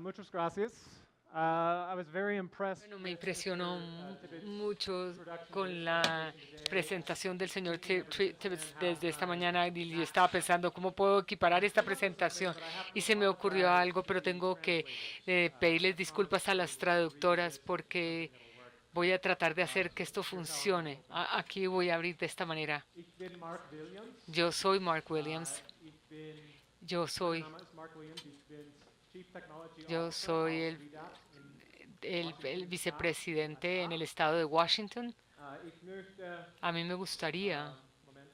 Muchas gracias. I was very impressed Bueno, me with impresionó Mr. Tibbetts' mucho introduction con of la today, presentación del señor thinking of Tibbets and how desde esta I mañana y yo match estaba that. pensando cómo puedo equiparar esta Came up with something, presentación but I have to y se me ocurrió apologize algo, pero to tengo que translators. I pedirles promised disculpas a to las read traductoras this into something porque that'll work. voy a tratar de hacer que esto Here's how I'm going to funcione. open it. Aquí voy a abrir de esta manera. Ich bin Mark Williams. Yo soy Mark Williams. Ich bin, Yo mein soy, Name ist Mark Williams. Ich bin Chief Technology yo Officer soy of REDAP in el Washington Staat, vicepresidente en USA. el estado de Washington. Ich möchte, A mí me gustaría Moment,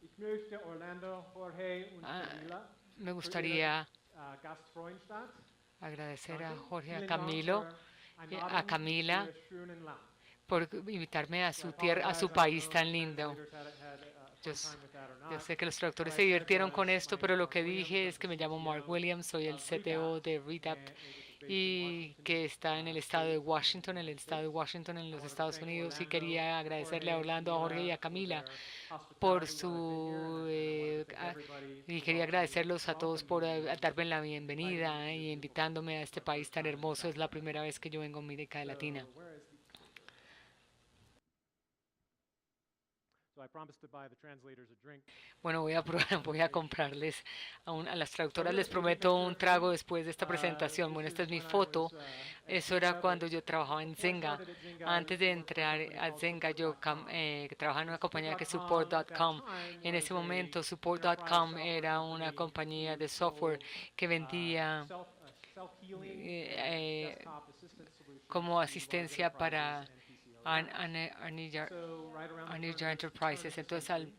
ich möchte Orlando, Jorge und Ah, Camila me für ihre gustaría Gastfreundschaft agradecer a danken. Jorge, a Vielen Dank Camilo, für a Einladung in Camila Ihr schönen Land. por invitarme a So I su tierra, a su apologize. I don't país know if tan the lindo. translators had a Yo, fun time with that or yo not. sé que los What traductores I se said divirtieron was, con esto, my pero name is lo Mark que Williams. dije I'm es the que me llamo Mark CTO Williams, soy el of REDAP, CTO de REDAP which is based in y Washington, que está en el estado de State Washington, in en the el United estado de States. Washington, en I los wanted to Estados thank Unidos, y Orlando, quería agradecerle a Jorge, Orlando, a Jorge y Camila a for Camila their por hospitality while I've been here, su and I wanted to thank everybody y quería below who agradecerlos a todos welcomed por me and darme la invited me bienvenida to this y beautiful country invitándome a for este my país first tan time in hermoso. Es South la America. primera vez que yo vengo a América Latina. So where is the? So I promised to buy the translators a drink. Bueno, voy a comprarles a las So traductoras, here's les a basic prometo picture un of me. trago después de esta presentación. This Bueno, esta is es mi when I foto. was at Eso era Zynga, but cuando yo trabajaba en before I Zenga. started at Zynga, I Antes used to de work for a entrar company a called Zenga, yo Support.com. trabajaba en una compañía que es Support.com at that Support.com. time En was ese a momento, enterprise Support.com software era una company compañía who de software sold que vendía self-healing and eh, desktop assistance solutions como to large asistencia enterprises para and PC OEMs. Anilla So right around the turn Anilla of Enterprises. the Entonces, century,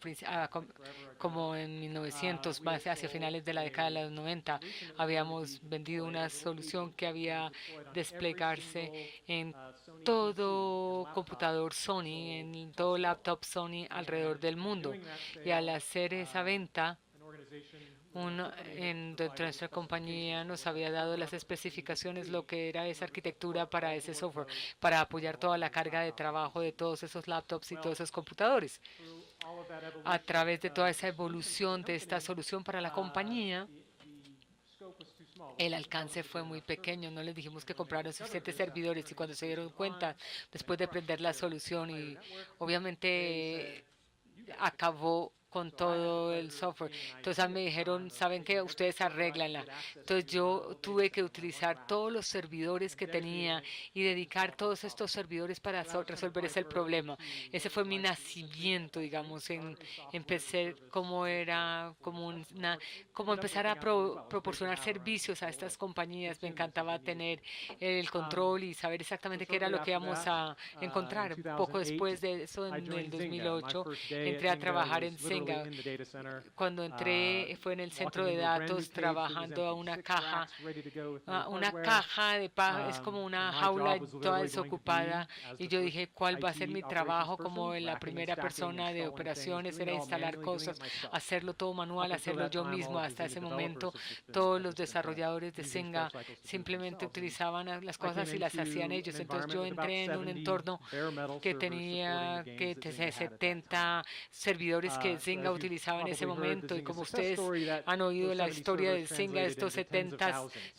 como forever ago, en 1900, we had más hacia sold finales de la década de a los 90, solution that was going to be habíamos vendido deployed, a una little solución agent que that was going to había be deployed on every desplegarse single en Sony PC and todo laptop computador Sony, sold en across todo the world. laptop Sony alrededor And del in mundo. doing that Y al sale, hacer esa venta, an organization within the company had dentro provided de the nuestra specifications compañía for nos what that había dado server las opportunity would especificaciones, lo be que era in esa order to support arquitectura para all the ese software, workloads para on apoyar all toda of la those carga de laptops and trabajo de PCs. todos esos laptops y Well, todos esos computadores. through all of that A evolution través de toda of the esa solution for the evolución de esta company, solución para la compañía, the scope was too small. We el couldn't tell them alcance to fue get muy enough servers. pequeño. No les dijimos And que when they compraran discovered suficientes this after servidores y turning cuando the se dieron solution on cuenta, and después de crushing prender la their solución entire y network, they said, obviamente "You guys fix it." acabó con So I had the todo el pleasure of software. being an Entonces IT me at the time dijeron, of ¿saben taking qué? every Ustedes server I could arréglenla. get access Entonces to on a yo little data tuve que center on one utilizar rack todos los servidores and que dedicating tenía it y to dedicar solve that todos problem. estos servidores para So that was kind of resolver my ese birth problema. into Ese fue mi life essentially at nacimiento, that point. digamos, Start a software as a empecé service como for era, this como customer, una, but it como ended up empezar a working out really well. It was great to proporcionar have around servicios a control estas of compañías. Me consume this as encantaba we needed tener to. el Um, control y saber so exactamente qué era shortly lo que after íbamos that, a in encontrar. Poco 2008, después de eso, I en el joined Zynga. My 2008, first day at entré a Zynga trabajar en was literally Zynga. in the data center, Cuando entré fue en el centro walking de into a brand new datos cage that was trabajando a empty, una 6 caja, racks ready to go with new una hardware. caja de es como And una my jaula job was toda literally going to desocupada be, as y the yo first dije cuál va a ser mi IT operations trabajo person, como la racking and primera stacking, persona de installing things, operaciones, doing era it all instalar manually, doing it cosas, myself. hacerlo todo Up manual, until hacerlo that yo time, all mismo. of the Hasta Zynga ese developers momento have todos los just been kind of desarrolladores de using Stripe Zynga cycles to do it simplemente themselves. And utilizaban las I came cosas y las hacían into an ellos. Entonces environment yo with about entré en un 70 entorno bare metal que servers supporting the tenía games that Zynga had at that time. 70 servidores que So Zynga as you've utilizaba en ese probably heard, the momento y Zynga como success ustedes story, that han oído those la 70 historia servers de Zynga, translated estos into tens of 70 thousands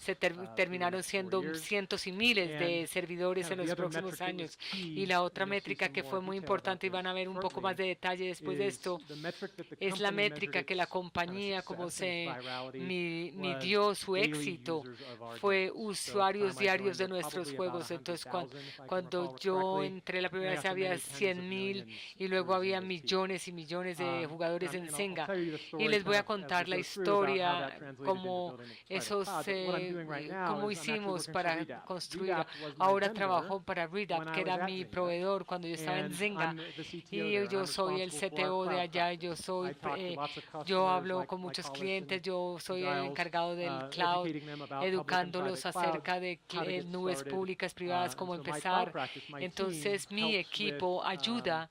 through the terminaron next 4 siendo years. cientos y miles And de servidores kind en of the los other próximos metric that was años. Y key, la and otra you'll see métrica some que more fue muy detail about importante y van a this ver un poco más shortly, de detalle después de is esto, the metric that the es la company measured métrica que la its kind of compañía, como success and its se virality was midió su daily éxito, users of our fue games. So at the usuarios time I diarios joined, de there were nuestros probably about juegos. Entonces, 100,000, if I can cuando recall yo correctly, entré la and primera then vez after había many tens of 100.000 millions y luego through había Zynga's peak. millones y millones de jugadores en And I'll Zynga. tell you the Y story les voy kind a of as we contar la go through about how that historia, translated into cómo building a private esos, cloud. But what I'm doing right now cómo is I'm actually hicimos working for para REDAP. construir. REDAP was my Ahora vendor trabajo para when REDAP, I que was era at mi Zynga. proveedor cuando yo estaba en And Zynga. I'm the CTO Y there. I'm yo soy el responsible for our CTO de cloud allá, yo practice. soy, I talk to lots of yo customers hablo like con Mike muchos Collison clientes, yo and soy el Giles, encargado del cloud, educating them about public and educándolos private clouds, acerca de how to get nubes started. públicas, privadas, And cómo so my cloud empezar. practice, my team, Entonces mi helps with equipo ayuda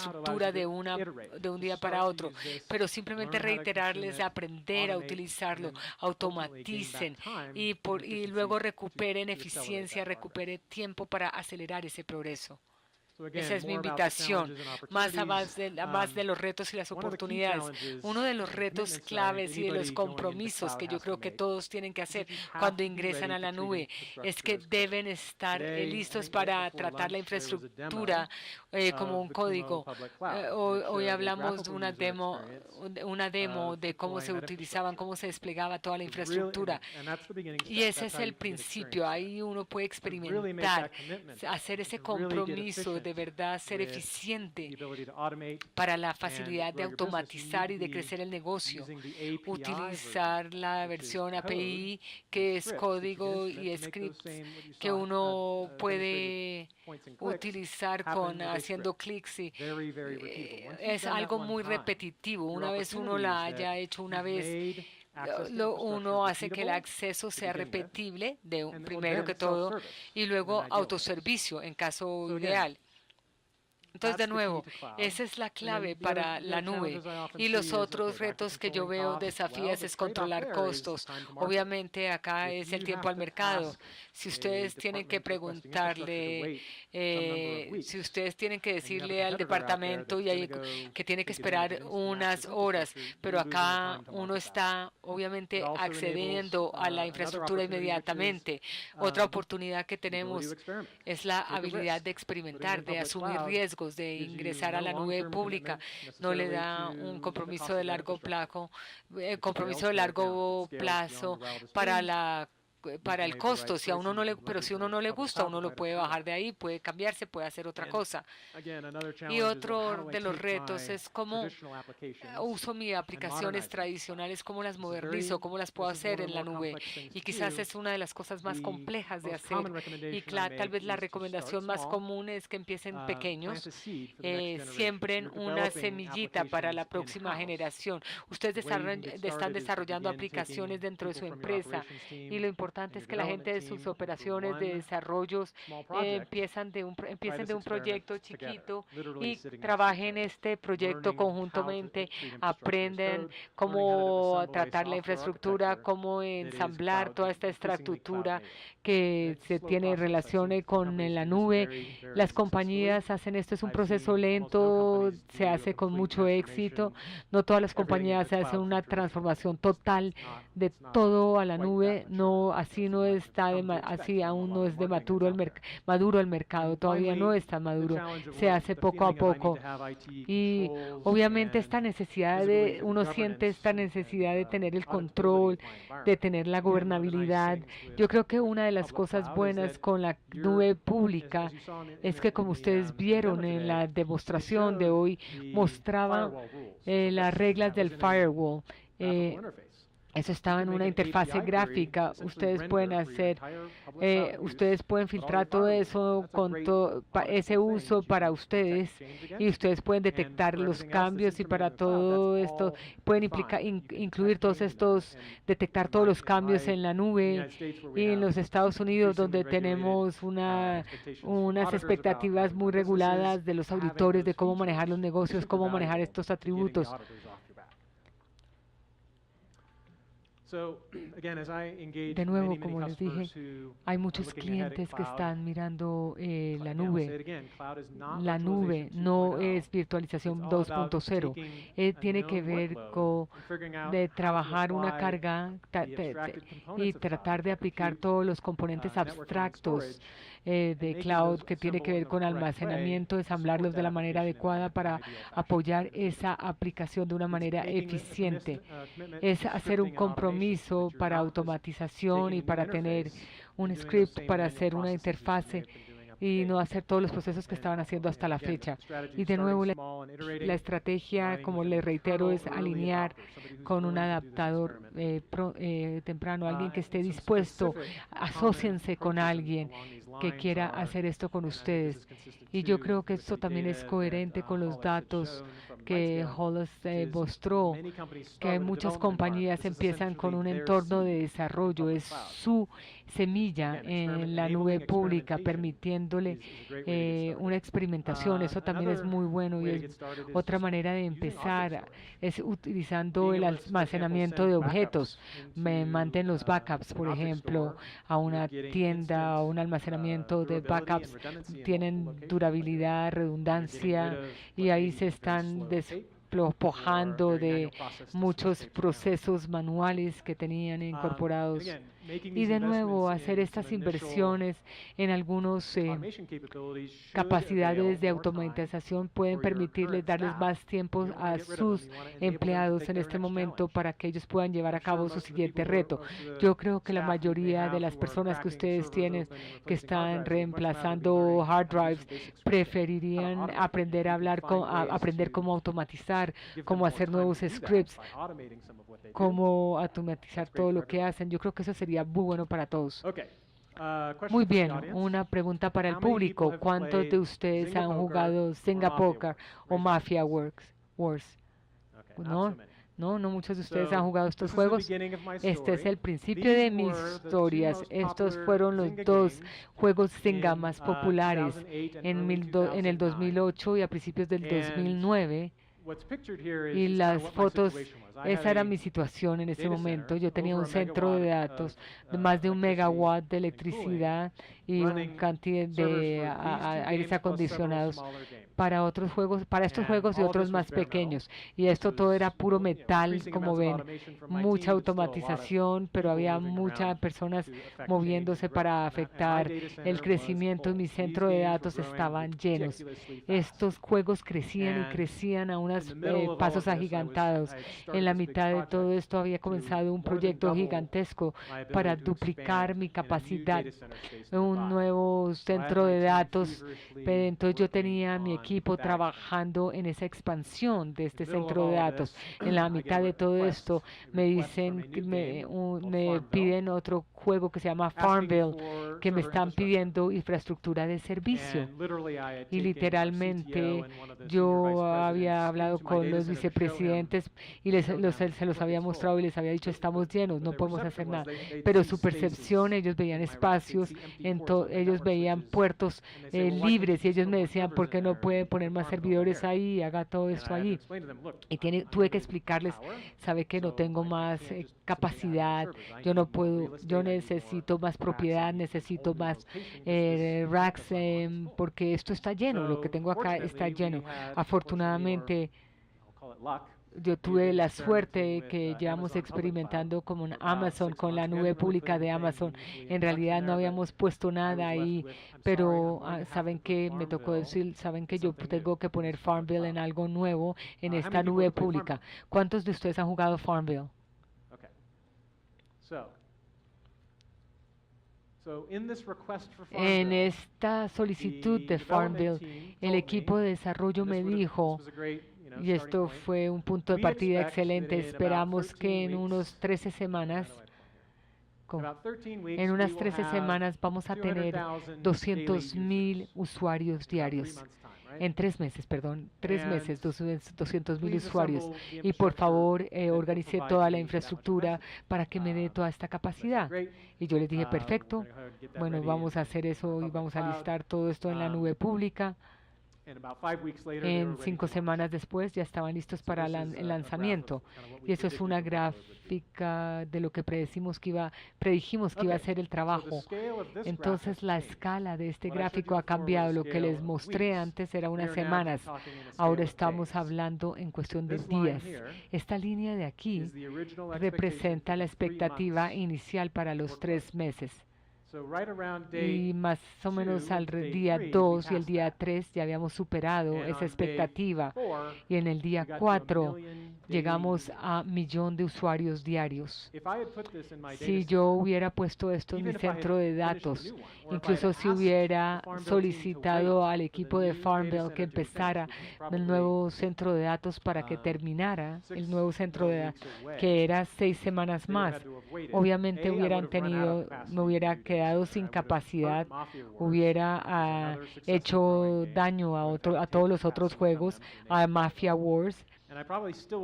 infraestructura de un día para otro, pero simplemente reiterarles, aprender a utilizarlo, automaticen y luego recuperen eficiencia, recuperen tiempo para acelerar ese progreso. Esa es mi invitación, más de los retos y las oportunidades. Uno de los retos claves y de los compromisos que yo creo que todos tienen que hacer cuando ingresan a la nube es que deben estar listos para tratar la infraestructura como un código. Hoy hablamos de una demo de cómo se utilizaban, cómo se desplegaba toda la infraestructura. Y ese es el principio. Ahí uno puede experimentar, hacer ese compromiso de verdad, ser eficiente para la facilidad de automatizar y de crecer el negocio. Utilizar la versión API, que es código y scripts que uno puede utilizar haciendo clics. Es algo muy repetitivo. Una vez uno la haya hecho una vez, uno hace que el acceso sea repetible, primero que todo, y luego autoservicio en caso ideal. Entonces, de nuevo, esa es la clave para la nube. Y los otros retos que yo veo, desafíos, es controlar costos. Obviamente, acá es el tiempo al mercado. Si ustedes tienen que preguntarle, si ustedes tienen que decirle al departamento que tiene que esperar unas horas, pero acá uno está obviamente accediendo a la infraestructura inmediatamente. Otra oportunidad que tenemos es la habilidad de experimentar, de asumir riesgos, de ingresar a la nube pública. No le da un compromiso de largo plazo, para el costo. Si a uno no le, pero si uno no le gusta, uno lo puede bajar de ahí, puede cambiarse, puede hacer otra cosa. Y otro de los retos es cómo uso mis aplicaciones tradicionales, cómo las modernizo, cómo las puedo hacer en la nube. Y quizás es una de las cosas más complejas de hacer. Y tal vez la recomendación más común es que empiecen pequeños, siembren una semillita para la próxima generación. Ustedes están desarrollando aplicaciones dentro de su empresa y lo importante es que la gente de sus operaciones de desarrollos empiecen de un proyecto chiquito y trabajen este proyecto conjuntamente, aprenden cómo tratar la infraestructura, cómo ensamblar toda esta infraestructura que se tiene relación con la nube. Las compañías hacen esto, es un proceso lento, se hace con mucho éxito. No todas las compañías hacen una transformación total de todo a la nube. No, así no está, así aún no es de maduro el mercado, todavía no está maduro. Se hace poco a poco. Y obviamente uno siente esta necesidad de tener el control, de tener la gobernabilidad. Yo creo que una de las cosas buenas con la nube pública es que, como ustedes vieron en la demostración de hoy, mostraba las reglas del firewall. Eso estaba en una interfase gráfica. Ustedes pueden filtrar todo eso con ese uso para ustedes, y ustedes pueden detectar los cambios, y para todo esto pueden incluir detectar todos los cambios en la nube. Y en los Estados Unidos, donde tenemos unas expectativas muy reguladas de los auditores de cómo manejar los negocios, cómo manejar estos atributos. De nuevo, como les dije, hay muchos clientes que están mirando la nube. La nube no es virtualización 2.0. Tiene que ver con trabajar una carga y tratar de aplicar todos los componentes abstractos de cloud, que tiene que ver con almacenamiento, ensamblarlos de la manera adecuada para apoyar esa aplicación de una manera eficiente. Es hacer un compromiso para automatización y para tener un script para hacer una interfase y no hacer todos los procesos que estaban haciendo hasta la fecha. Y de nuevo, la estrategia, como les reitero, es alinear con un adaptador temprano, alguien que esté dispuesto. Asóciense con alguien que quiera hacer esto con ustedes. Y yo creo que esto también es coherente con los datos que Hollis mostró, que muchas compañías empiezan con un entorno de desarrollo, es su semilla en la nube pública, permitiéndole una experimentación. Eso también es muy bueno, y es otra manera de empezar, es utilizando el almacenamiento de objetos. Me manden los backups, por ejemplo, a una tienda, a un almacenamiento almacenamiento de backups tienen durabilidad, redundancia, y ahí se están despojando de muchos procesos manuales que tenían incorporados. Y de nuevo, hacer estas inversiones en algunas capacidades de automatización pueden permitirles darles más tiempo a sus empleados en este momento para que ellos puedan llevar a cabo su siguiente reto. Yo creo que la mayoría de las personas que ustedes tienen que están reemplazando hard drives preferirían aprender a aprender cómo automatizar, cómo hacer nuevos scripts, cómo automatizar todo lo que hacen. Yo creo que eso sería muy bueno para todos. Muy bien, una pregunta para el público. ¿Cuántos de ustedes han jugado Zynga Poker o Mafia Wars? No, muchos de ustedes han jugado estos juegos. Este es el principio de mis historias. Estos fueron los dos juegos Zynga más populares en el 2008 y a principios del 2009. Y las fotos, esa era mi situación en ese momento. Yo tenía un centro de datos de más de 1 megawatt de electricidad y una cantidad de aires acondicionados para otros juegos, para estos juegos y otros más pequeños. Y esto todo era puro metal, como ven, mucha automatización, pero había muchas personas moviéndose para afectar el crecimiento. Y mi centro de datos estaban llenos. Estos juegos crecían y crecían a unos pasos agigantados. En la mitad de todo esto había comenzado un proyecto gigantesco para duplicar mi capacidad, un nuevo centro de datos. Entonces yo tenía mi equipo trabajando en esa expansión de este centro de datos. En la mitad de todo esto me dicen, me piden otro juego que se llama Farmville, que me están pidiendo infraestructura de servicio. Y literalmente yo había hablado con los vicepresidentes y se los había mostrado y les había dicho, estamos llenos, no podemos hacer nada. Pero su percepción, ellos veían espacios, ellos veían puertos libres y ellos me decían, ¿por qué no puede poner más servidores ahí y haga todo esto allí? Y tuve que explicarles, sabe que no tengo más capacidad, yo no puedo, yo necesito más propiedad, necesito más racks, porque esto está lleno, lo que tengo acá está lleno. Afortunadamente, yo tuve la suerte que llevamos experimentando como en Amazon, con la nube pública de Amazon. En realidad no habíamos puesto nada ahí, pero saben que me tocó decir, saben que yo tengo que poner Farmville en algo nuevo en esta nube pública. ¿Cuántos de ustedes han jugado Farmville? En esta solicitud de Farmville, el equipo de desarrollo me dijo, y esto fue un punto de partida excelente, esperamos que en unas 13 semanas vamos a tener 200,000 usuarios diarios. En 3 meses, 200,000 usuarios. Y por favor, organice toda la infraestructura para que me dé toda esta capacidad. Y yo les dije, perfecto, bueno, vamos a hacer eso y vamos a listar todo esto en la nube pública. En 5 semanas después ya estaban listos para el lanzamiento. Y eso es una gráfica de lo que predijimos que iba a ser el trabajo. Entonces la escala de este gráfico ha cambiado. Lo que les mostré antes era unas semanas. Ahora estamos hablando en cuestión de días. Esta línea de aquí representa la expectativa inicial para los 3 meses. Y más o menos al día 2 y el día 3 ya habíamos superado esa expectativa. Y en el día 4 llegamos a 1,000,000 de usuarios diarios. Si yo hubiera puesto esto en mi centro de datos, incluso si hubiera solicitado al equipo de Farmville que empezara el nuevo centro de datos para que terminara el nuevo centro de datos, que era 6 semanas más, obviamente me hubiera quedado sin capacidad, hubiera hecho daño a todos los otros juegos, a Mafia Wars,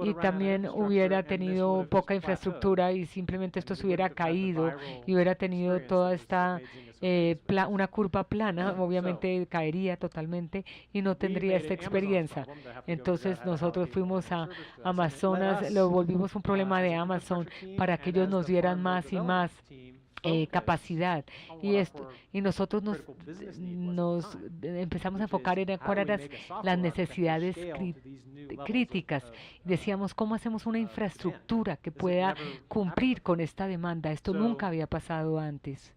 y también hubiera tenido poca infraestructura y simplemente esto se hubiera caído y hubiera tenido toda esta una curva plana, obviamente caería totalmente y no tendría esta experiencia. Entonces nosotros fuimos a Amazonas, lo volvimos un problema de Amazon para que ellos nos dieran más y más capacidad y nosotros nos empezamos a enfocar en cuáles eran las necesidades críticas. Decíamos, ¿cómo hacemos una infraestructura que pueda cumplir con esta demanda? Esto nunca había pasado antes.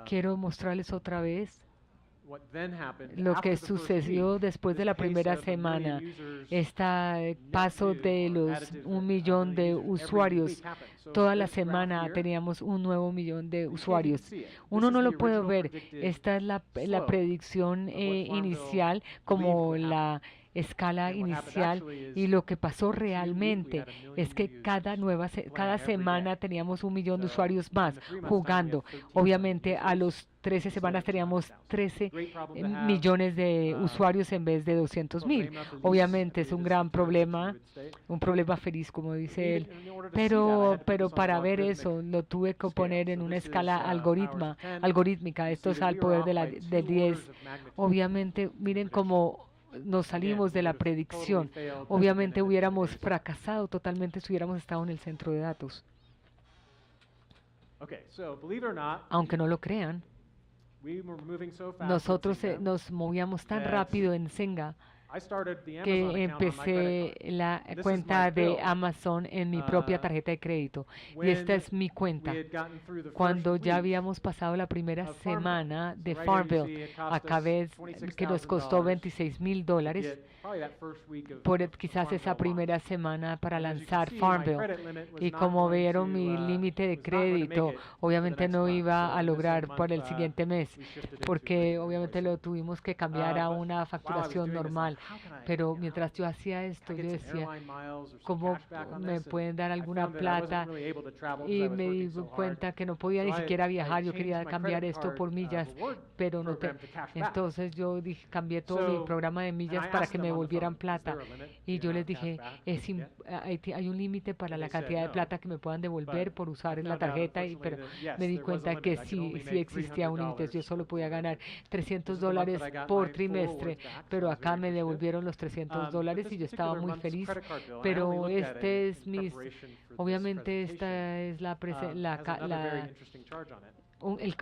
Quiero mostrarles otra vez lo que sucedió después de la primera semana, este paso de los 1 millón de usuarios. Toda la semana teníamos un nuevo millón de usuarios. Uno no lo puede ver. Esta es la predicción inicial, como la escala inicial, y lo que pasó realmente es que cada semana teníamos 1 millón de usuarios más jugando. Obviamente a los 13 semanas teníamos 13 millones de usuarios en vez de 200,000. Obviamente es un gran problema, un problema feliz, como dice él, pero para ver eso lo tuve que poner en una escala algorítmica. Esto es al poder del 10. Obviamente, miren cómo nos salimos de la predicción. Obviamente hubiéramos fracasado totalmente si hubiéramos estado en el centro de datos. Aunque no lo crean, nosotros nos movíamos tan rápido en Zynga que empecé la cuenta de Amazon en mi propia tarjeta de crédito. Y esta es mi cuenta. Cuando ya habíamos pasado la primera semana de Farmville, acabé que nos costó $26,000 por quizás esa primera semana para lanzar Farmville. Y como vieron mi límite de crédito, obviamente no iba a lograr por el siguiente mes, porque obviamente lo tuvimos que cambiar a una facturación normal. Pero mientras yo hacía esto, yo decía, ¿cómo me pueden dar alguna plata? Y me di cuenta que no podía ni siquiera viajar. Yo quería cambiar esto por millas, pero no te... Entonces yo cambié todo mi programa de millas para que me volvieran plata. Y yo les dije, hay un límite para la cantidad de plata que me puedan devolver por usar la tarjeta, pero me di cuenta que sí existía un límite. Yo solo podía ganar $300 por trimestre, pero acá me devolvieron los $300 y yo estaba muy feliz. Pero obviamente esta es el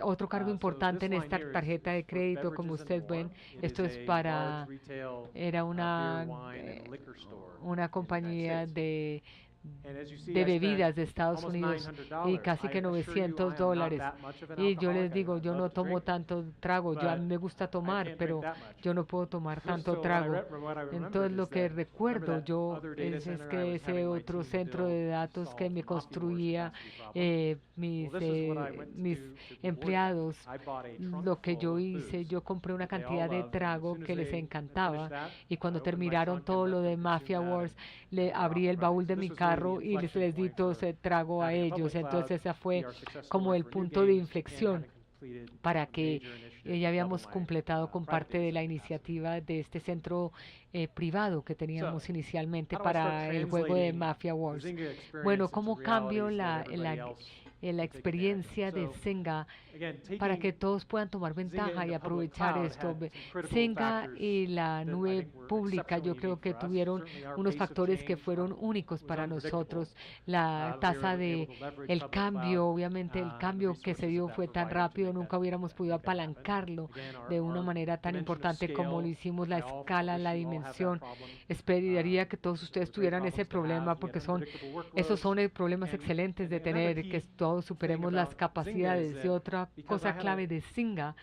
otro cargo importante en esta tarjeta de crédito. Como ustedes ven, esto es era una compañía de bebidas de Estados Unidos y casi que $900. Y yo les digo, yo no tomo tanto trago, a mí me gusta tomar, pero yo no puedo tomar tanto trago. Entonces lo que recuerdo yo es que ese otro centro de datos que me construía mis empleados, lo que yo hice, yo compré una cantidad de trago que les encantaba, y cuando terminaron todo lo de Mafia Wars, le abrí el baúl de mi carro y les di todo ese trago a ellos. Entonces ese fue como el punto de inflexión para que ya habíamos completado con parte de la iniciativa de este centro privado que teníamos inicialmente para el juego de Mafia Wars. Bueno, ¿cómo cambio la experiencia de Zynga para que todos puedan tomar ventaja y aprovechar esto? Zynga y la nube pública, yo creo que tuvieron unos factores que fueron únicos para nosotros. La tasa de el cambio, obviamente el cambio que se dio fue tan rápido, nunca hubiéramos podido apalancarlo de una manera tan importante como lo hicimos. La escala, la dimensión. Esperaría que todos ustedes tuvieran ese problema, porque esos son problemas excelentes de tener, que todos superemos las capacidades. Y otra cosa clave de Zynga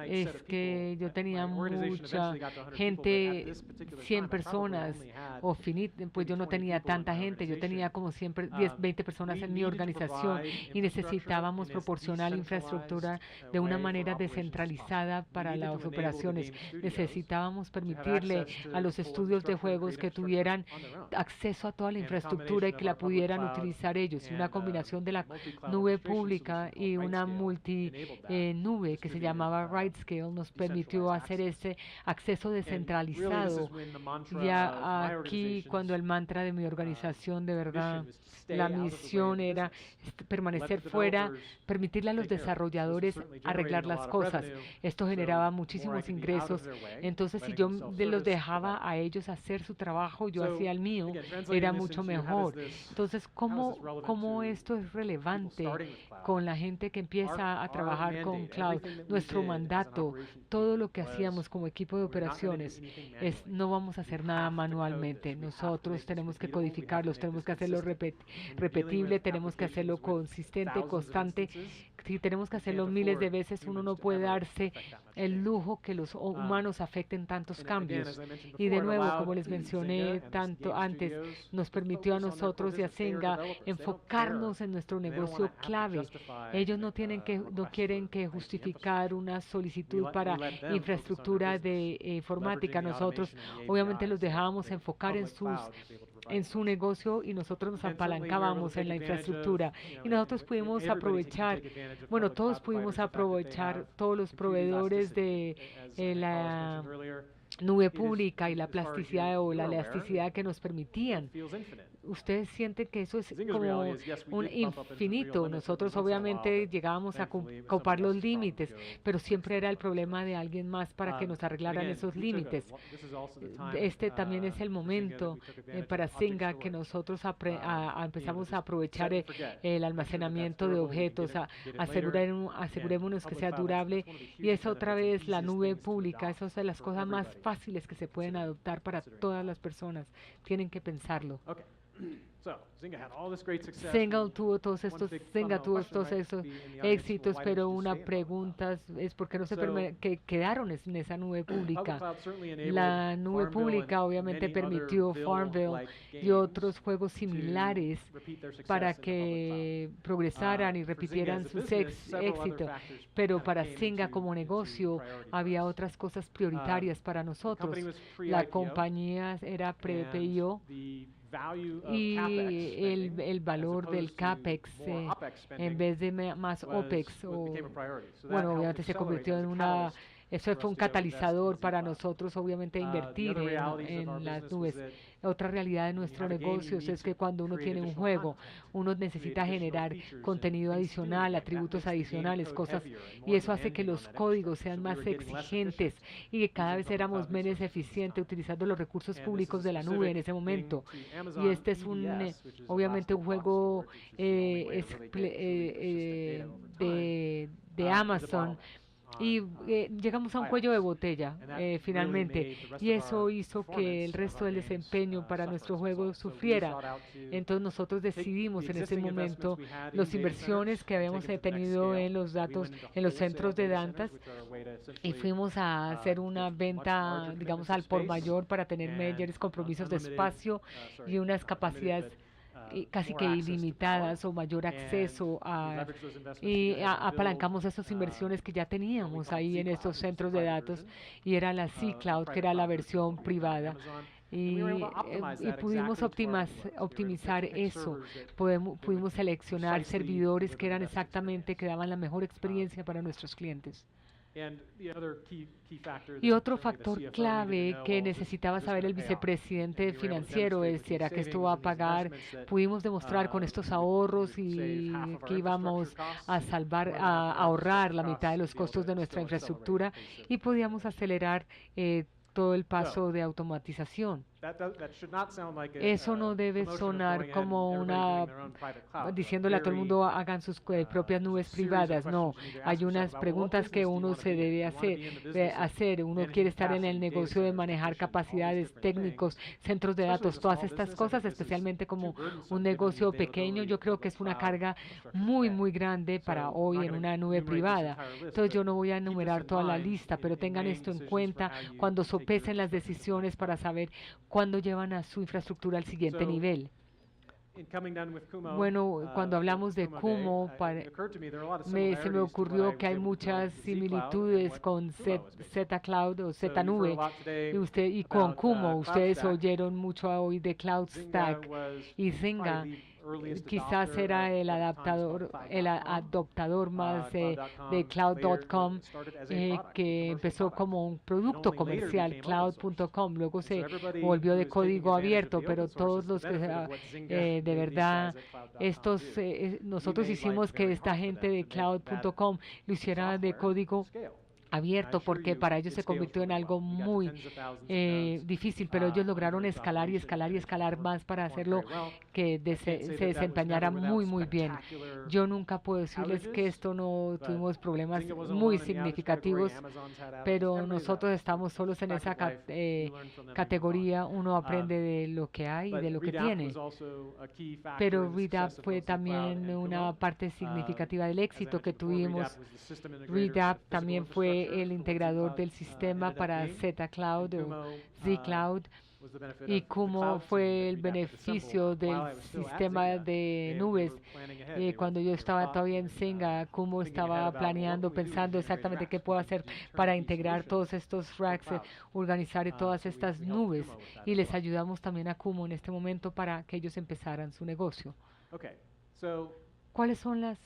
es que yo tenía mucha gente, 100 personas, pues yo no tenía tanta gente, yo tenía como siempre 10, 20 personas en mi organización, y necesitábamos proporcionar infraestructura de una manera descentralizada para las operaciones. Necesitábamos permitirle a los estudios de juegos que tuvieran acceso a toda la infraestructura y que la pudieran utilizar ellos, y una combinación de la nube pública y una multinube que se llamaba RightScale nos permitió hacer ese acceso descentralizado. Ya aquí, cuando el mantra de mi organización, de verdad, la misión era permanecer fuera, permitirle a los desarrolladores arreglar las cosas. Esto generaba muchísimos ingresos. Entonces, si yo los dejaba a ellos hacer su trabajo, yo hacía el mío, era mucho mejor. Entonces, ¿cómo esto es relevante con la gente que empieza a trabajar con cloud? Nuestro mandato, todo lo que hacíamos como equipo de operaciones, es no vamos a hacer nada manualmente. Nosotros tenemos que codificarlos, tenemos que hacerlo repetible, tenemos que hacerlo consistente, constante. Si tenemos que hacerlo miles de veces, uno no puede darse el lujo que los humanos afecten tantos cambios. Y de nuevo, como les mencioné tanto antes, nos permitió a nosotros y a Zynga enfocarnos en nuestro negocio clave. Ellos no quieren que justificar una solicitud para infraestructura de informática. Nosotros obviamente los dejábamos enfocar en su negocio y nosotros nos apalancábamos en la infraestructura y nosotros pudimos aprovechar, bueno, todos pudimos aprovechar todos los proveedores de la nube pública y la plasticidad o la elasticidad que nos permitían. Ustedes sienten que eso es como un infinito. Nosotros obviamente llegábamos a copar los límites, pero siempre era el problema de alguien más para que nos arreglaran esos límites. Este también es el momento para Zynga que nosotros empezamos a aprovechar el almacenamiento de objetos, asegurémonos que sea durable y es otra vez la nube pública. Esa es de las cosas más fáciles que se pueden adoptar para todas las personas. Tienen que pensarlo. Zynga tuvo todos estos éxitos, pero una pregunta es por qué no quedaron en esa nube pública. La nube pública obviamente permitió Farmville y otros juegos similares para que progresaran y repitieran sus éxitos, pero para Zynga como negocio había otras cosas prioritarias para nosotros. La compañía era pre-IPO y el valor del CAPEX en vez de más OPEX. Bueno, obviamente se convirtió en eso fue un catalizador para nosotros, obviamente, invertir en las nubes. Otra realidad de nuestros negocios es que cuando uno tiene un juego, uno necesita generar contenido adicional, atributos adicionales, cosas, y eso hace que los códigos sean más exigentes y que cada vez éramos menos eficientes utilizando los recursos públicos de la nube en ese momento. Y este es obviamente un juego de Amazon. Y llegamos a un cuello de botella finalmente y eso hizo que el resto del desempeño para nuestro juego sufriera. Entonces nosotros decidimos en ese momento las inversiones que habíamos tenido en los datos, en los centros de datos y fuimos a hacer una venta, digamos, al por mayor para tener mayores compromisos de espacio y unas capacidades casi que ilimitadas o mayor acceso y apalancamos esas inversiones que ya teníamos ahí en estos centros de datos y era la C-Cloud, que era la versión privada. Y pudimos optimizar eso, pudimos seleccionar servidores que daban la mejor experiencia para nuestros clientes. Y otro factor clave que necesitaba saber el vicepresidente financiero es si era que esto va a pagar. Pudimos demostrar con estos ahorros y que íbamos a ahorrar la mitad de los costos de nuestra infraestructura y podíamos acelerar todo el paso de automatización. Eso no debe sonar como diciéndole a todo el mundo hagan sus propias nubes privadas. No, hay unas preguntas que uno se debe hacer. Uno quiere estar en el negocio de manejar capacidades técnicos, centros de datos, todas estas cosas, especialmente como un negocio pequeño. Yo creo que es una carga muy, muy grande para hoy en una nube privada. Entonces yo no voy a enumerar toda la lista, pero tengan esto en cuenta cuando sopesen las decisiones para saber cuándo llevan a su infraestructura al siguiente nivel. Bueno, cuando hablamos de Kumo, se me ocurrió que hay muchas similitudes con Z-Cloud o Z-Nube y con Kumo. Ustedes oyeron mucho hoy de Cloud Stack y Zynga quizás era el adoptador más de Cloud.com, que empezó como un producto comercial, Cloud.com, luego se volvió de código abierto, pero todos los que de verdad nosotros hicimos que esta gente de Cloud.com lo hiciera de código abierto, porque para ellos se convirtió en algo muy difícil, pero ellos lograron escalar y escalar y escalar más para hacerlo que se desempeñara muy bien. Yo nunca puedo decirles que esto no tuvimos problemas muy significativos, pero nosotros estamos solos en esa categoría. Uno aprende de lo que hay y de lo que tiene. Pero Redapt fue también una parte significativa del éxito que tuvimos. Redapt también fue el integrador del sistema para Z-Cloud o Z-Cloud, y cómo fue el beneficio del sistema de nubes. Cuando yo estaba todavía en Zynga, cómo estaba planeando, pensando exactamente qué puedo hacer para integrar todos estos racks, organizar todas estas nubes, y les ayudamos también a Kumo en este momento para que ellos empezaran su negocio. ¿Cuáles son las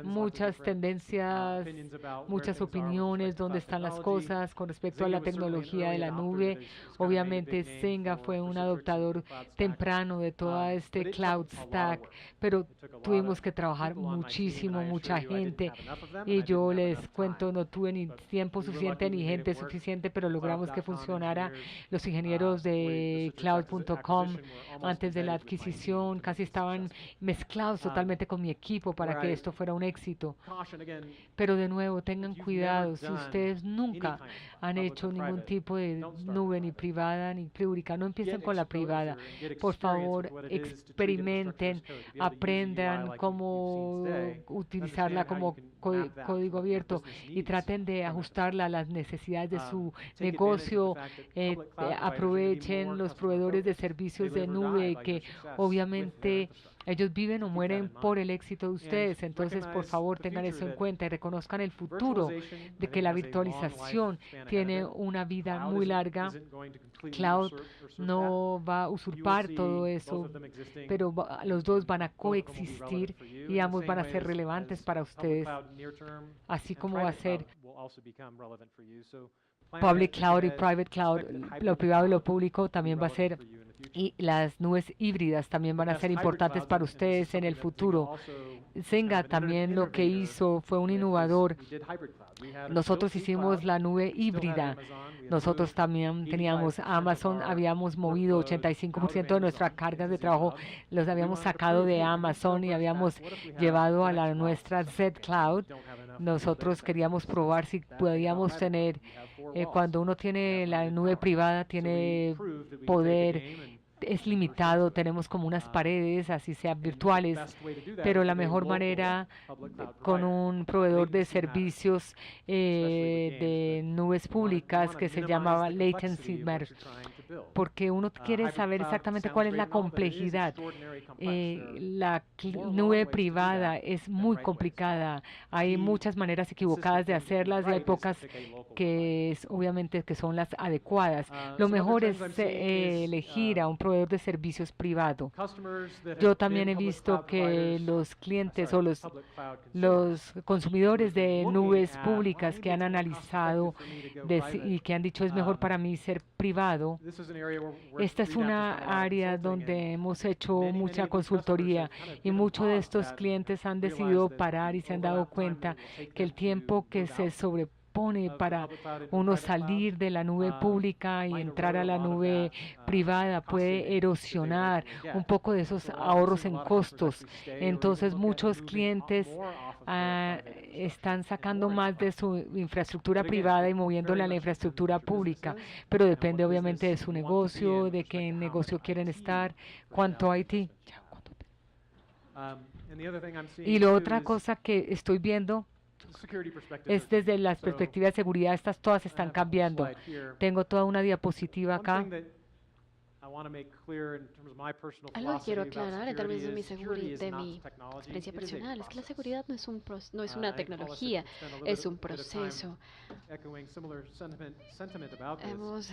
muchas tendencias, muchas opiniones, dónde están las cosas con respecto a la tecnología de la nube? Obviamente Zynga fue un adoptador temprano de toda este cloud stack, pero tuvimos que trabajar muchísimo, mucha gente, y yo les cuento, no tuve ni tiempo suficiente ni gente suficiente, pero logramos que funcionara. Los ingenieros de Cloud.com antes de la adquisición casi estaban mezclados totalmente con mi equipo para que esto fuera un éxito. Pero de nuevo, tengan cuidado, si ustedes nunca han hecho ningún tipo de nube, ni privada ni pública, no empiecen con la privada. Por favor, experimenten, aprendan cómo utilizarla como código abierto y traten de ajustarla a las necesidades de su negocio. Aprovechen los proveedores de servicios de nube, que obviamente ellos viven o mueren por el éxito de ustedes. Entonces, por favor, tengan eso en cuenta y reconozcan el futuro de que la virtualización tiene una vida muy larga. Cloud no va a usurpar todo eso, pero los dos van a coexistir y ambos van a ser relevantes para ustedes, así como va a ser Public Cloud y Private Cloud. Lo privado y lo público también va a ser, y las nubes híbridas también van a ser importantes para ustedes en el futuro. Zynga también lo que hizo fue un innovador. Nosotros hicimos la nube híbrida. Nosotros también teníamos Amazon, habíamos movido 85% de nuestras cargas de trabajo, los habíamos sacado de Amazon y habíamos llevado a nuestra Z-Cloud. Nosotros queríamos probar si podíamos tener, cuando uno tiene la nube privada, tiene poder, es limitado, tenemos como unas paredes, así sean virtuales, pero la mejor manera con un proveedor de servicios de nubes publicas que se llamaba Latency Matters, porque uno quiere saber exactamente cuál es la complejidad. La nube privada es muy complicada, hay muchas maneras equivocadas de hacerlas y hay pocas que obviamente que son las adecuadas. Lo mejor es elegir a un proveedor de servicios privado. Yo también he visto que los clientes o los consumidores de nubes públicas que han analizado y que han dicho es mejor para mí ser privado. Esta es una área donde hemos hecho mucha consultoría y muchos de estos clientes han decidido parar y se han dado cuenta que el tiempo que se sobrepone para uno salir de la nube pública y entrar a la nube privada puede erosionar un poco de esos ahorros en costos. Entonces muchos clientes están sacando más de su infraestructura privada y moviéndola a la infraestructura pública, pero depende obviamente de su negocio, de qué negocio quieren estar, cuánto IT. Y la otra cosa que estoy viendo es desde las perspectivas de seguridad, estas todas están cambiando. Tengo toda una diapositiva acá. Algo que quiero aclarar en términos de mi experiencia personal es que la seguridad no es una tecnología, es un proceso. Hemos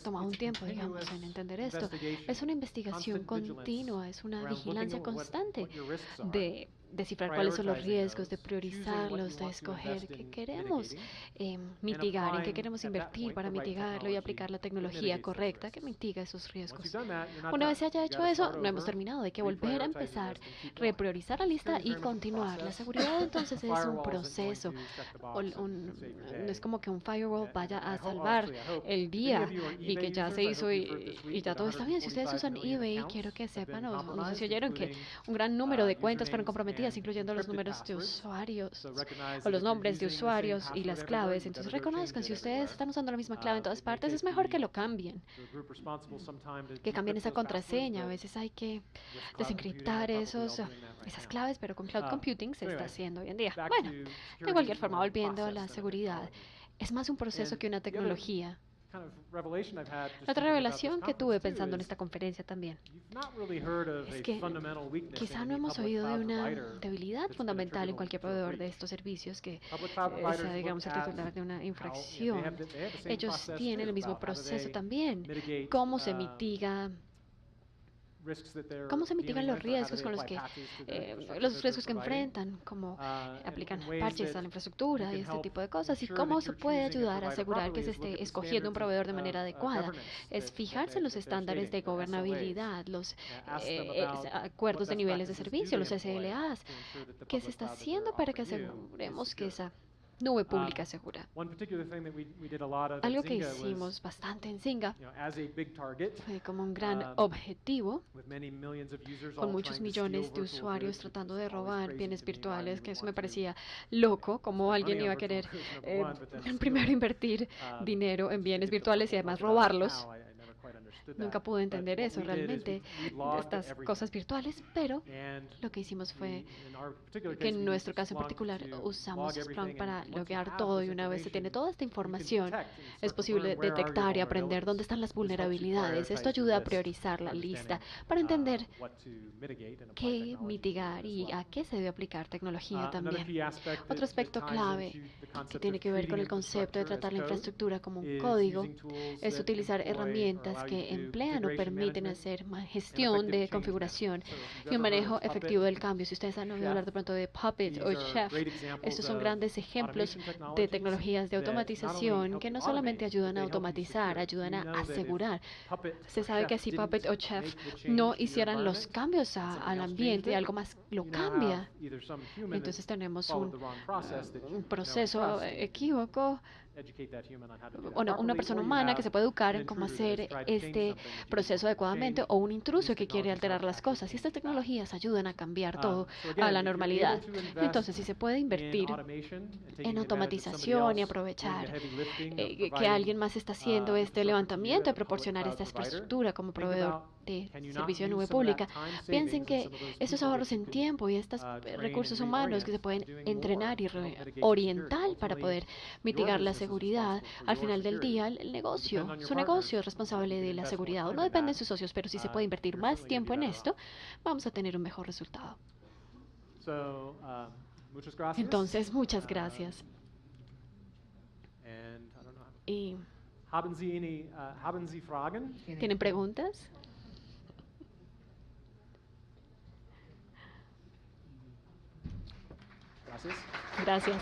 tomado un tiempo, digamos, en entender esto. Es una investigación continua, es una vigilancia constante de descifrar cuáles son los riesgos, de priorizarlos, de escoger qué queremos mitigar, en qué queremos invertir para mitigarlo y aplicar la tecnología correcta que mitiga esos riesgos. Una vez se haya hecho eso, no hemos terminado, hay que volver a empezar, repriorizar la lista y continuar. La seguridad entonces es un proceso, no es como que un firewall vaya a salvar el día y que ya se hizo y ya todo está bien. Si ustedes usan eBay, quiero que sepan, o no sé si oyeron, que un gran número de cuentas fueron comprometidas, incluyendo los números de usuarios o los nombres de usuarios y las claves. Entonces reconozcan, si ustedes están usando la misma clave en todas partes, es mejor que lo cambien, que cambien esa contraseña. A veces hay que desencriptar esas claves, pero con cloud computing se está haciendo hoy en día. Bueno, de cualquier forma, volviendo a la seguridad, es más un proceso que una tecnología. Otra revelación que tuve pensando en esta conferencia también es que quizá no hemos oído de una debilidad fundamental en cualquier proveedor de estos servicios que sea, digamos, el titular de una infracción. Ellos tienen el mismo proceso también. ¿Cómo se mitigan los riesgos con los riesgos que enfrentan? ¿Cómo aplican parches a la infraestructura y este tipo de cosas? ¿Y cómo se puede ayudar a asegurar que se esté escogiendo un proveedor de manera adecuada? Es fijarse en los estándares de gobernabilidad, los acuerdos de niveles de servicio, los SLAs. ¿Qué se está haciendo para que aseguremos que esa nube pública segura? Algo que hicimos bastante en Zynga fue como un gran objetivo, con muchos millones de usuarios tratando de robar bienes virtuales, que eso me parecía loco, como alguien iba a querer primero invertir dinero en bienes virtuales y además robarlos. Nunca pude entender eso realmente, estas cosas virtuales, pero lo que hicimos fue que en nuestro caso en particular usamos Splunk para loguear todo, y una vez se tiene toda esta información, es posible detectar y aprender dónde están las vulnerabilidades. Esto ayuda a priorizar la lista para entender qué mitigar y a qué se debe aplicar tecnología también. Otro aspecto clave que tiene que ver con el concepto de tratar la infraestructura como un código es utilizar herramientas que emplean o permiten hacer gestión de configuración y un manejo efectivo del cambio. Si ustedes han oído hablar de pronto de Puppet o Chef, estos son grandes ejemplos de tecnologías de automatización que no solamente ayudan a automatizar, ayudan a asegurar. Se sabe que si Puppet o Chef no hicieran los cambios al ambiente, algo más lo cambia. Entonces tenemos un proceso equívoco, una persona humana que se puede educar en cómo hacer este proceso adecuadamente, o un intruso que quiere alterar las cosas. Y estas tecnologías ayudan a cambiar todo a la normalidad. Entonces, si se puede invertir en automatización y aprovechar que alguien más está haciendo este levantamiento de proporcionar esta infraestructura como proveedor de servicio de nube pública, piensen que estos ahorros en tiempo y estos recursos humanos que se pueden entrenar y orientar para poder mitigar la seguridad, al final del día su negocio es responsable de la seguridad. No depende de sus socios, pero si se puede invertir más tiempo en esto, vamos a tener un mejor resultado. Entonces, muchas gracias. ¿Y tienen preguntas? Gracias.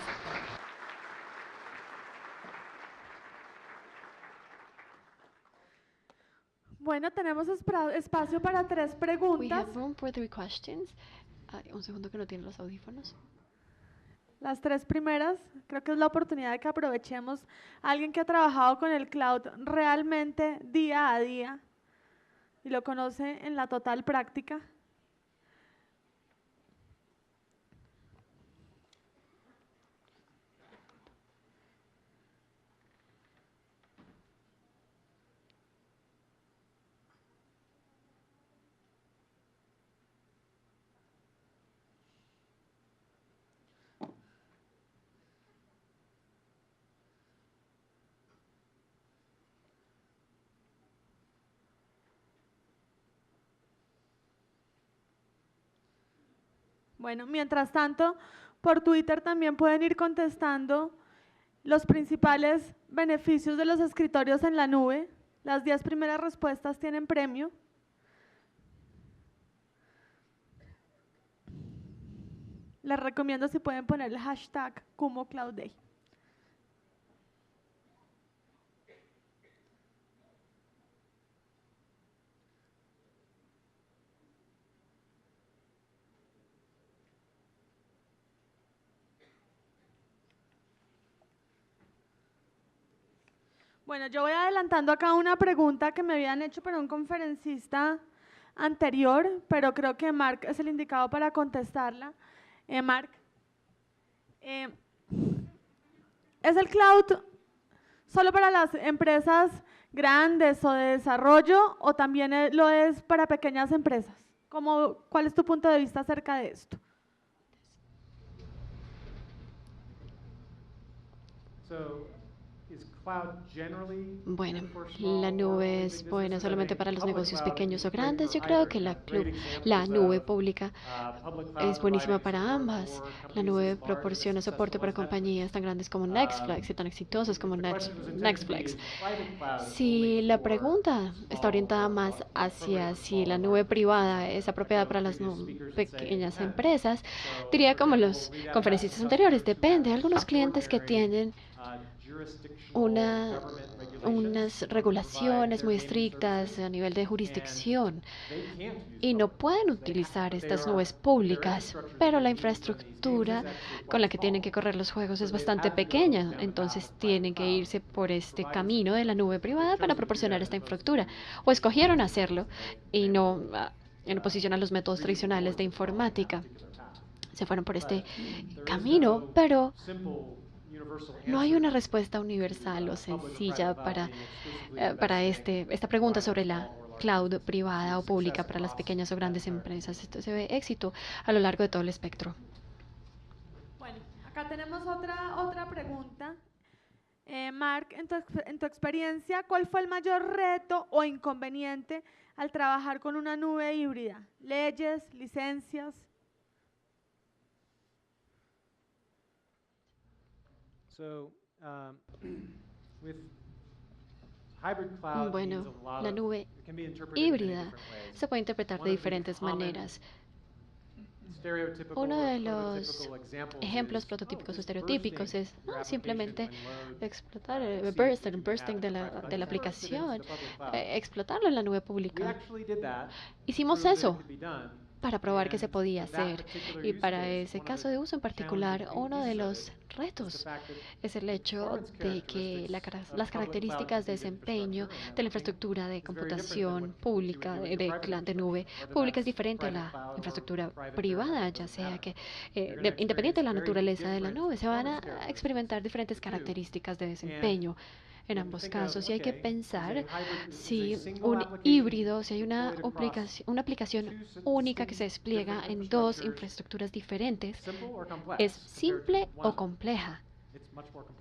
Bueno, tenemos espacio para 3 preguntas. We have room for 3 questions. Un segundo que no tiene los audífonos. Las 3 primeras, creo que es la oportunidad de que aprovechemos a alguien que ha trabajado con el cloud realmente día a día y lo conoce en la total práctica. Bueno, mientras tanto, por Twitter también pueden ir contestando los principales beneficios de los escritorios en la nube. Las 10 primeras respuestas tienen premio. Les recomiendo si pueden poner el hashtag Kumo Cloud Day. Bueno, yo voy adelantando acá una pregunta que me habían hecho para un conferencista anterior, pero creo que Mark es el indicado para contestarla. Mark, ¿es el cloud solo para las empresas grandes o de desarrollo o también lo es para pequeñas empresas? ¿Cuál es tu punto de vista acerca de esto? Bueno, la nube es buena solamente para los negocios pequeños o grandes. Yo creo que la nube pública es buenísima para ambas. La nube proporciona soporte para compañías tan grandes como Netflix y tan exitosas como Netflix. Si la pregunta está orientada más hacia si la nube privada es apropiada para las pequeñas empresas, diría como los conferencistas anteriores, depende. Algunos clientes que tienen unas regulaciones muy estrictas a nivel de jurisdicción y no pueden utilizar estas nubes públicas, pero la infraestructura con la que tienen que correr los juegos es bastante pequeña, entonces tienen que irse por este camino de la nube privada para proporcionar esta infraestructura, o escogieron hacerlo y no en oposición a los métodos tradicionales de informática. Se fueron por este camino, pero no hay una respuesta universal o sencilla para esta pregunta sobre la cloud privada o pública para las pequeñas o grandes empresas. Esto se ve éxito a lo largo de todo el espectro. Bueno, acá tenemos otra pregunta. Mark, en tu experiencia, ¿cuál fue el mayor reto o inconveniente al trabajar con una nube híbrida? ¿Leyes, licencias? Bueno, la nube híbrida se puede interpretar de diferentes maneras. Uno de los ejemplos prototípicos o estereotípicos es simplemente explotar el bursting de la aplicación, explotarlo en la nube pública. Hicimos eso para probar que se podía hacer. Y para ese caso de uso en particular, uno de los retos es el hecho de que las características de desempeño de la infraestructura de computación pública, de nube pública, es diferente a la infraestructura privada, ya sea que, independiente de la naturaleza de la nube, se van a experimentar diferentes características de desempeño en ambos casos. Y hay que pensar si un híbrido, si hay una aplicación única que se despliega en dos infraestructuras diferentes, ¿es simple o compleja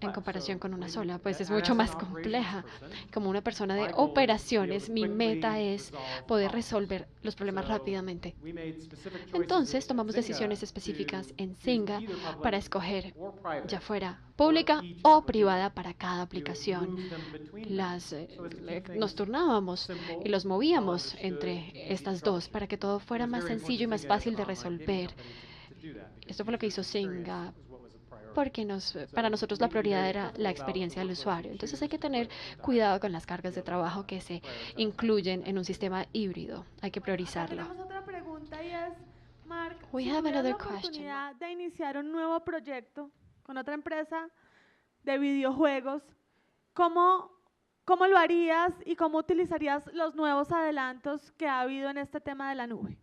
en comparación con una sola? Pues es mucho más compleja. Como una persona de operaciones, mi meta es poder resolver los problemas rápidamente. Entonces tomamos decisiones específicas en Zynga para escoger, ya fuera pública o privada, para cada aplicación. Nos turnábamos y los movíamos entre estas dos para que todo fuera más sencillo y más fácil de resolver. Esto fue lo que hizo Zynga, porque para nosotros la prioridad era la experiencia del usuario. Entonces hay que tener cuidado con las cargas de trabajo que se incluyen en un sistema híbrido. Hay que priorizarlo. Tenemos otra pregunta y es, Mark, We si have tuvieras la another question. oportunidad de iniciar un nuevo proyecto con otra empresa de videojuegos, ¿cómo lo harías y cómo utilizarías los nuevos adelantos que ha habido en este tema de la nube?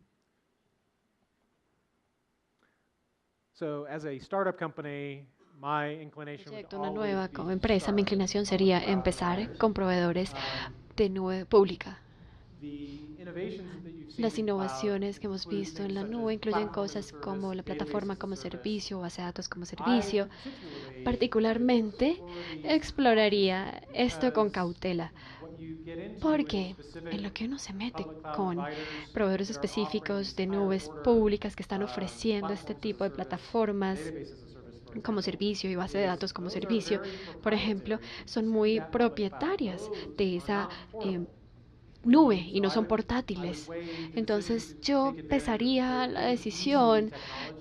Proyecto una nueva como empresa, mi inclinación sería empezar con proveedores de nube pública. Las innovaciones que hemos visto en la nube incluyen cosas como la plataforma como servicio, base de datos como servicio. Particularmente, exploraría esto con cautela, Porque en lo que uno se mete con proveedores específicos de nubes públicas que están ofreciendo este tipo de plataformas como servicio y base de datos como servicio, por ejemplo, son muy propietarias de esa nube y no son portátiles. Entonces yo pesaría la decisión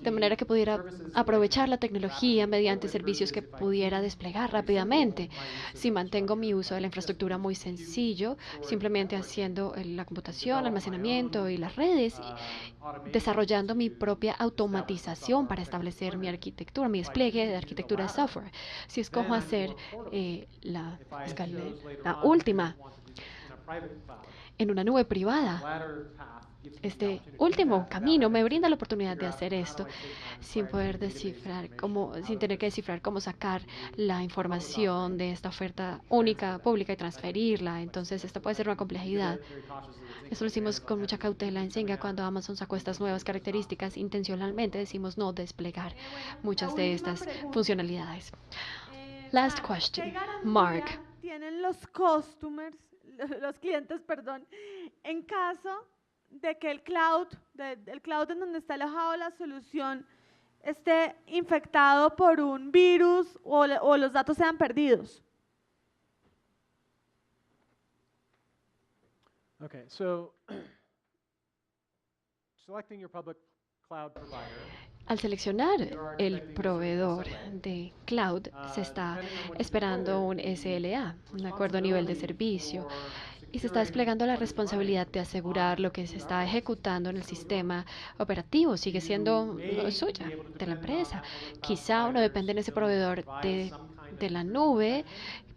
de manera que pudiera aprovechar la tecnología mediante servicios que pudiera desplegar rápidamente. Si mantengo mi uso de la infraestructura muy sencillo, simplemente haciendo la computación, almacenamiento y las redes, desarrollando mi propia automatización para establecer mi arquitectura, mi despliegue de arquitectura de software. Si escojo hacer la última en una nube privada, este último camino me brinda la oportunidad de hacer esto sin poder descifrar sin tener que descifrar cómo sacar la información de esta oferta única, pública y transferirla. Entonces, esto puede ser una complejidad. Eso lo hicimos con mucha cautela en Zynga cuando Amazon sacó estas nuevas características. Intencionalmente decimos no desplegar muchas de estas funcionalidades. Last question, Mark. Tienen los clientes, perdón, en caso de que el cloud en donde está alojado la solución esté infectado por un virus o los datos sean perdidos? Okay, so selecting your public cloud provider. Al seleccionar el proveedor de cloud, se está esperando un SLA, un acuerdo a nivel de servicio, y se está desplegando la responsabilidad de asegurar lo que se está ejecutando en el sistema operativo. Sigue siendo suya, de la empresa. Quizá uno depende de ese proveedor de la nube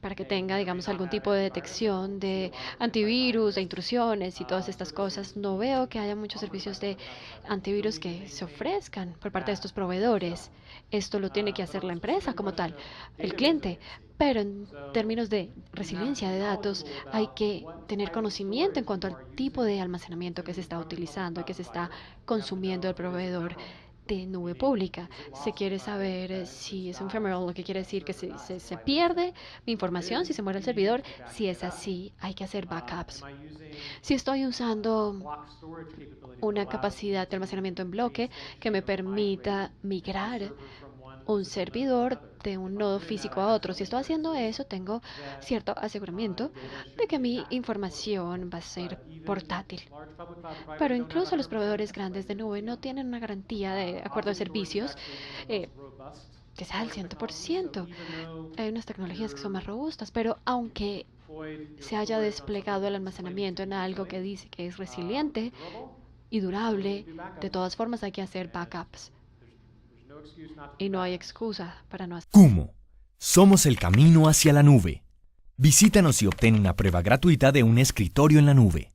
para que tenga, digamos, algún tipo de detección de antivirus, de intrusiones y todas estas cosas. No veo que haya muchos servicios de antivirus que se ofrezcan por parte de estos proveedores. Esto lo tiene que hacer la empresa como tal, el cliente. Pero en términos de resiliencia de datos, hay que tener conocimiento en cuanto al tipo de almacenamiento que se está utilizando y que se está consumiendo el proveedor de nube pública. Se quiere saber si es un ephemeral, lo que quiere decir que se pierde mi información, si se muere el servidor. Si es así, hay que hacer backups. Si estoy usando una capacidad de almacenamiento en bloque que me permita migrar un servidor de un nodo físico a otro. Si estoy haciendo eso, tengo cierto aseguramiento de que mi información va a ser portátil. Pero incluso los proveedores grandes de nube no tienen una garantía de acuerdo de servicios que sea al 100%. Hay unas tecnologías que son más robustas, pero aunque se haya desplegado el almacenamiento en algo que dice que es resiliente y durable, de todas formas hay que hacer backups. Y no hay excusa para no hacer. Kumo, somos el camino hacia la nube. Visítanos y obtén una prueba gratuita de un escritorio en la nube.